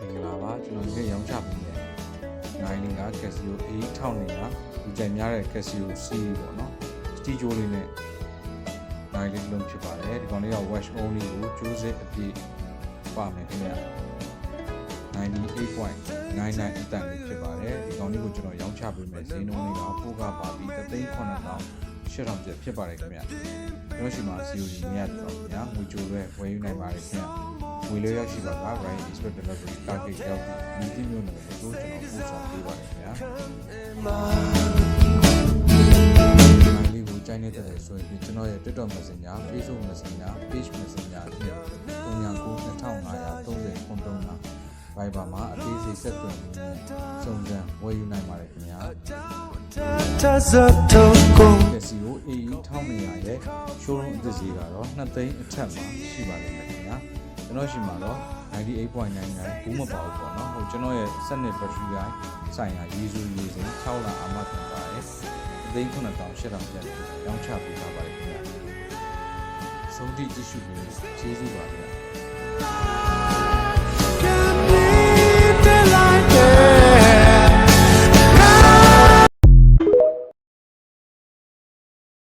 င်္ဂလာပါကျွန်တော်ဒီနေ့ရောင်းချပေးမယ်နိုင်လင်းက Casio A1000 နဲ့ကဒီကြိုင်များတဲ့ Casio C ပေါ့နော်စတီဂျိုလေးနဲ့နိုင်လေးလုံးဖြစ်ပါတယ်ဒီကောင်လေးက wash only ကိုကျိုးစစ်အပြည့်ပါမယ်ခင်ဗျာ 98.99 အတန်လေးဖြစ်ပါတယ်ဒီကောင်လေးကိုကျွန်တော်ရောင်းချပေးမယ်ဈေးနှုန်းလေးကပိုးကပါပြီး3,900,800ကျပ်ဖြစ်ပါတယ်ခင်ဗျာကျွန်တော်ရှိမှာ COD မြတ်တော့ခင်ဗျာငွေကြိုးပဲဝယ်ယူနိုင်ပါတယ်ခင်ဗျာဝေလို့ရရှိပါက Right Expert Delivery Target ရောက်ပြီးဒီမျိုးနဲ့တို့ကျွန်တော်ပို့ဆောင်ပေးပါတယ်ခင်ဗျာနိုင်လေးကိုကြိုင်းနေတဲ့ဆိုရင်ကျွန်တော်ရဲ့ TikTok Messenger Facebook Messenger Page Messenger နဲ့39,530 Viber မှာအသေးစိတ်ဆက်သွယ်ပြီးစုံစမ်းဝယ်ယူနိုင်ပါတယ်ခင်ဗျာCasio A1000ရဲ့ showroom အသစ်ဈေးကတော့2သိန်းအထက်မှာရှိပါလိမ့်မယ်ခင်ဗျာကျွန်တော်ရှိမှာတော့ 98.99 ဘူးမပါဘူးပေါ့နော်ဟိုကျွန်တော်ရဲ့စက်နစ် battery ကိုဆိုင်ရာရေးစုရေးစဉ်6လအာမခံပါတယ်3,900,800ကျပ်ရောင်းချပေးထားပါတယ်ခင်ဗျာဆုံးဖြတ်ကြည့်ရှုပြီးကျေးဇူးပါခင်ဗျာ